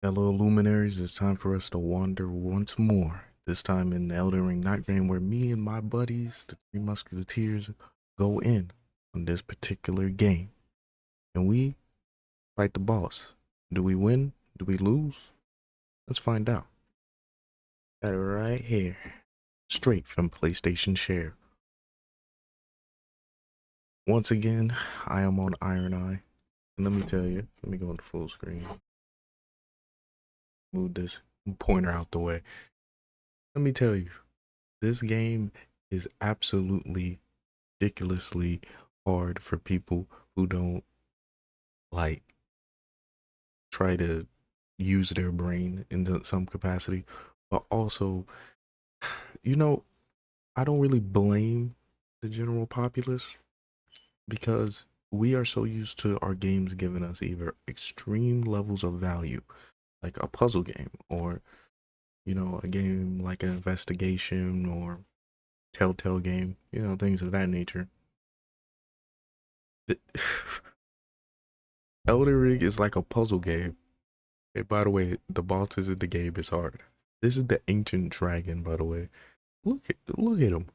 Hello, Illuminaries. It's time for us to wander once more. This time in the Elden Ring night game, where me and my buddies, the Three Musketeers, go in on this particular game. And we fight the boss. Do we win? Do we lose? Let's find out. Got it right here. Straight from PlayStation Share. Once again, I am on Iron Eye. And let me tell you, let me go into full screen. Move this pointer out the way. Let me tell you, this game is absolutely ridiculously hard for people who don't like try to use their brain in some capacity. But also, you know, I don't really blame the general populace because we are so used to our games giving us either extreme levels of value, like a puzzle game, or a game like an investigation or telltale game, things of that nature. Elden Ring is like a puzzle game. Hey, by the way, the bosses in the game is hard. This is the ancient dragon, by the way. Look at him.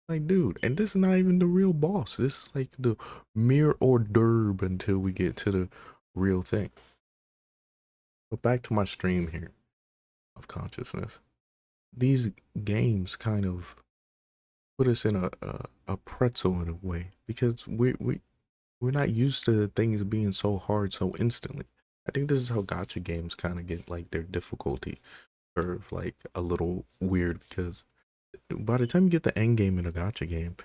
Like, dude, and this is not even the real boss. This is like the mere hors d'oeuvre until we get to the real thing. But back to my stream here of consciousness. These games kind of put us in a pretzel in a way because we're not used to things being so hard so instantly. I think this is how gacha games kind of get like their difficulty curve like a little weird because by the time you get the end game in a gacha game,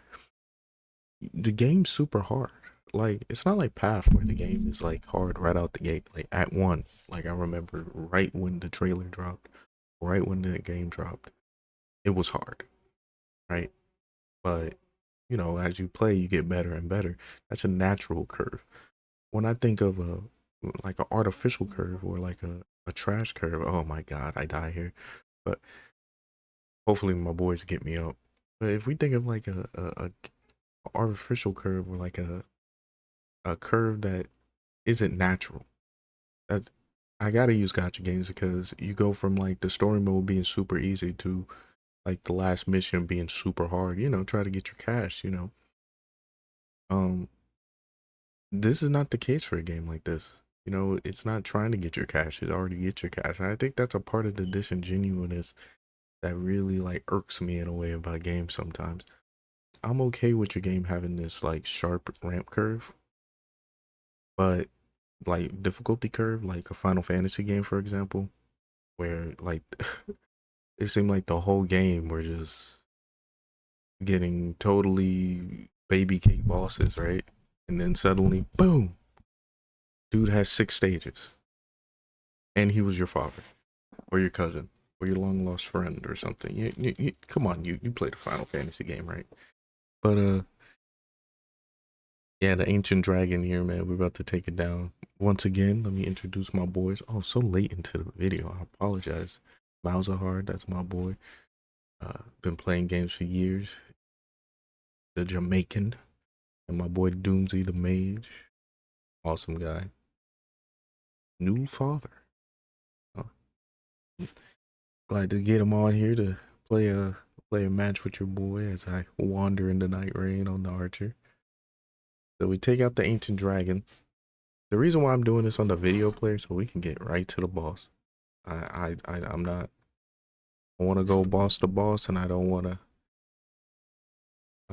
the game's super hard. Like it's not like Path where the game is like hard right out the gate, like at one. Like I remember right when the trailer dropped, right when the game dropped, it was hard, right? But as you play, you get better and better. That's a natural curve. When I think of a like an artificial curve or like a trash curve, oh my god, I die here. But hopefully my boys get me up. But if we think of like a artificial curve or like a curve that isn't natural, that's I gotta use gacha games because you go from like the story mode being super easy to like the last mission being super hard. Try to get your cash. Um, this is not the case for a game like this. It's not trying to get your cash; it already gets your cash. And I think that's a part of the disingenuousness that really like irks me in a way about games sometimes. I'm okay with your game having this like sharp ramp curve, but like difficulty curve, like a Final Fantasy game, for example, where like it seemed like the whole game were just getting totally baby cake bosses, right? And then suddenly, boom, dude has 6 stages, and he was your father or your cousin or your long lost friend or something. Come on, you played a Final Fantasy game, right? But yeah, the ancient dragon here, man. We're about to take it down. Once again, let me introduce my boys. Oh, so late into the video. I apologize. Hard, that's my boy. Been playing games for years. The Jamaican. And my boy Doomsy the Mage. Awesome guy. New father. Oh, glad to get him on here to play a match with your boy as I wander in the night rain on the archer. So we take out the ancient dragon. The reason why I'm doing this on the video player so we can get right to the boss. I'm not. I want to go boss to boss, and I don't want to.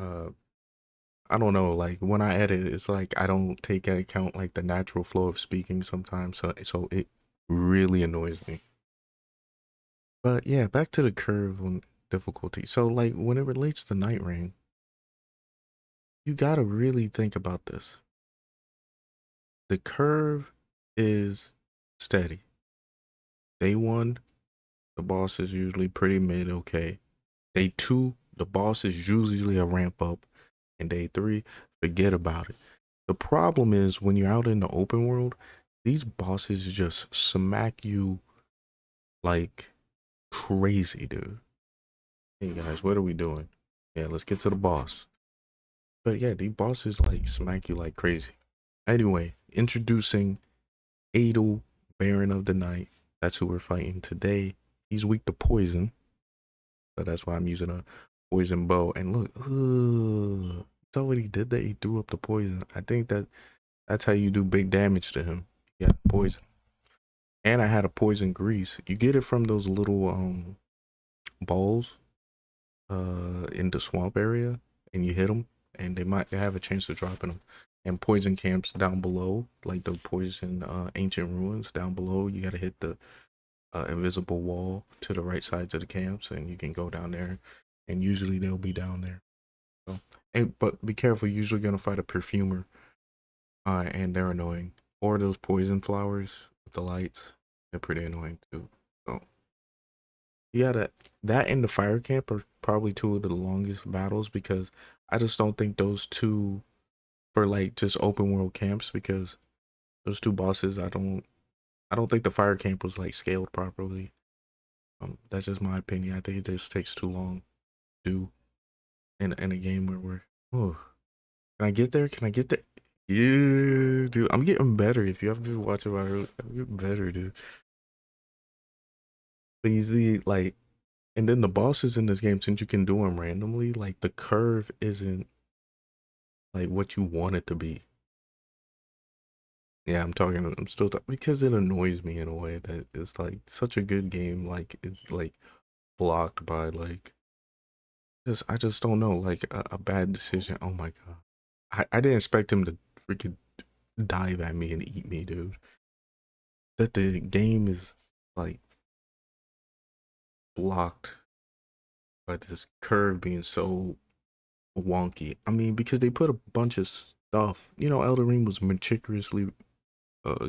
Uh, I don't know. Like when I edit, it's like I don't take into account like the natural flow of speaking sometimes. So it really annoys me. But yeah, back to the curve on difficulty. So like when it relates to Night Rain, you gotta really think about this. The curve is steady. Day one, the boss is usually pretty mid, okay. Day two, the boss is usually a ramp up. And day three, forget about it. The problem is when you're out in the open world, these bosses just smack you like crazy, dude. Hey guys, what are we doing? Yeah, let's get to the boss. But yeah, these bosses like smack you like crazy. Anyway, introducing Adel, Baron of the Night. That's who we're fighting today. He's weak to poison, so that's why I'm using a poison bow. And look, saw what he did there? He threw up the poison. I think that's how you do big damage to him. Yeah, poison. And I had a poison grease. You get it from those little balls in the swamp area, and you hit them, and they have a chance of dropping them. And poison camps down below, like the poison ancient ruins down below, you gotta hit the invisible wall to the right sides of the camps, and you can go down there, and usually they'll be down there. So, but be careful. You're usually gonna fight a perfumer, and they're annoying. Or those poison flowers with the lights, they're pretty annoying too. So yeah, that and the fire camp are probably two of the longest battles, because I just don't think those two for like just open world camps, because those two bosses, I don't think the fire camp was like scaled properly. That's just my opinion. I think it just takes too long to do in a game where we're. Oh, can I get there? Can I get there? Yeah, dude, I'm getting better. If you have been watching my, I'm getting better, dude. But you see, like, and then the bosses in this game, since you can do them randomly, like the curve isn't like what you want it to be. Yeah, I'm still talking because it annoys me in a way that it's like such a good game. Like it's like blocked by like I just don't know, like a bad decision. Oh my god, I didn't expect him to freaking dive at me and eat me, dude. That the game is like blocked by this curve being so wonky. I mean, because they put a bunch of stuff. You know, Elden Ring was meticulously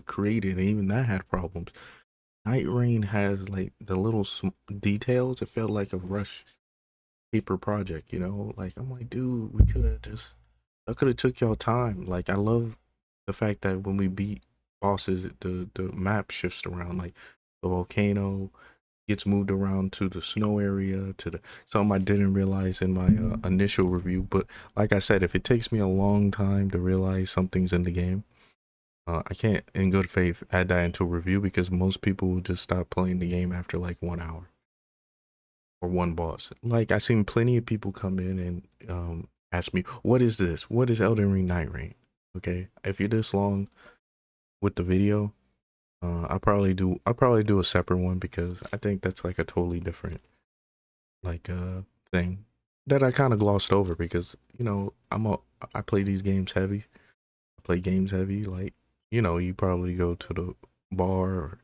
created, and even that had problems. Night Rain has like the little details. It felt like a rush paper project, you know. Like I'm like, dude, we could have just. I could have took y'all time. Like I love the fact that when we beat bosses, the map shifts around. Like the volcano gets moved around to the snow area, to the something I didn't realize in my initial review. But like I said, if it takes me a long time to realize something's in the game, I can't in good faith add that into a review, because most people will just stop playing the game after like 1 hour or one boss. Like I seen plenty of people come in and ask me, "What is this? What is Elden Ring Night Rain?" Okay, if you're this long with the video, I'll probably do a separate one, because I think that's like a totally different like thing that I kind of glossed over, because you know I play these games heavy. I play games heavy, like you know you probably go to the bar or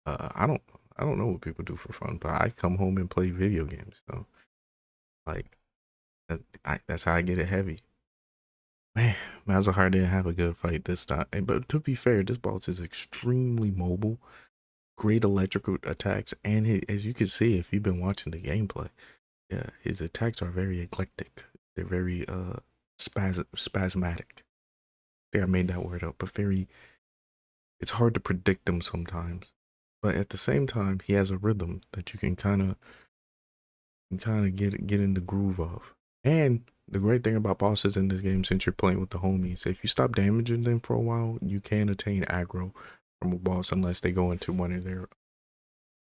I don't know what people do for fun, but I come home and play video games. So like that's how I get it heavy. Man, Malzahar didn't have a good fight this time. But to be fair, this boss is extremely mobile, great electrical attacks, and as you can see if you've been watching the gameplay, yeah, his attacks are very eclectic. They're very spasmatic. I think I made that word up, but very. It's hard to predict them sometimes, but at the same time, he has a rhythm that you can kind of get in the groove of. And the great thing about bosses in this game, since you're playing with the homies, if you stop damaging them for a while, you can attain aggro from a boss unless they go into one of their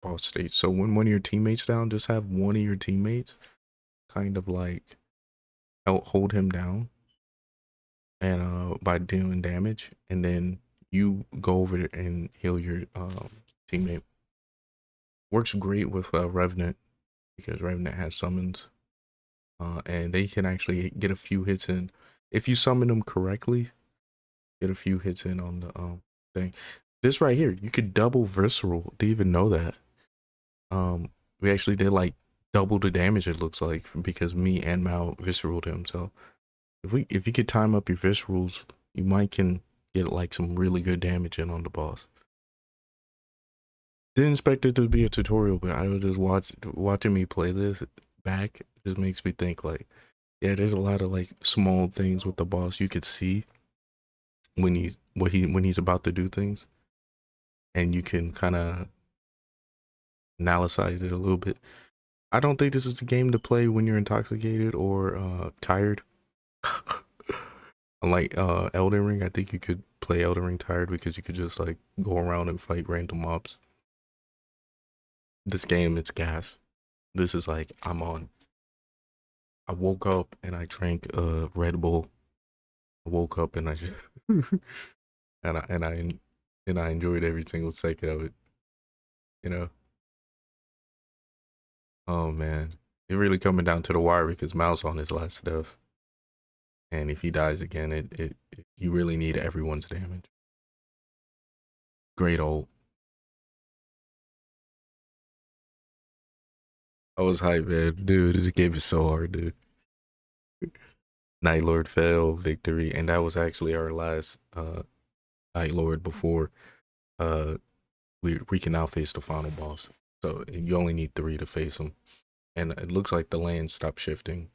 boss states. So when one of your teammates down, just have one of your teammates kind of like help hold him down and by dealing damage, and then you go over there and heal your teammate. Works great with Revenant, because Revenant has summons, and they can actually get a few hits in. If you summon them correctly, get a few hits in on the thing. This right here, you could double visceral. Do you even know that? We actually did like double the damage, it looks like, because me and Mal visceraled him. So if you could time up your viscerals, you might can get like some really good damage in on the boss. Didn't expect it to be a tutorial, but I was just watching me play this back. It just makes me think like, yeah, there's a lot of like small things with the boss you could see when he's about to do things, and you can kind of analyze it a little bit. I don't think this is the game to play when you're intoxicated or tired. Unlike Elden Ring, I think you could play Elden Ring tired, because you could just like go around and fight random mobs. This game, it's gas. This is like I woke up and I drank a Red Bull. I woke up and I just and I enjoyed every single second of it. You know. Oh man, it really coming down to the wire because Mouse on his last stuff, and if he dies again, you really need everyone's damage. Great old. I was hyped, man. Dude, this game is so hard, dude. Night Lord fell, victory, and that was actually our last Night Lord before uh we can now face the final boss. So you only need 3 to face him. And it looks like the land stopped shifting.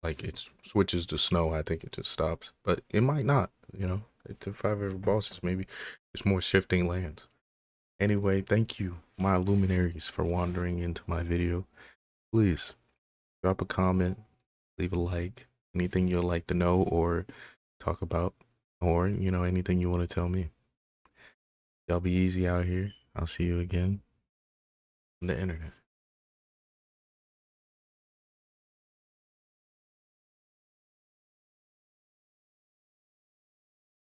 Like it switches to snow, I think it just stops. But it might not, you know. It's a 5 ever bosses, maybe it's more shifting lands. Anyway, thank you, my Illuminaries, for wandering into my video. Please drop a comment, leave a like, anything you'd like to know or talk about, or you know, anything you want to tell me. Y'all be easy out here. I'll see you again on the internet.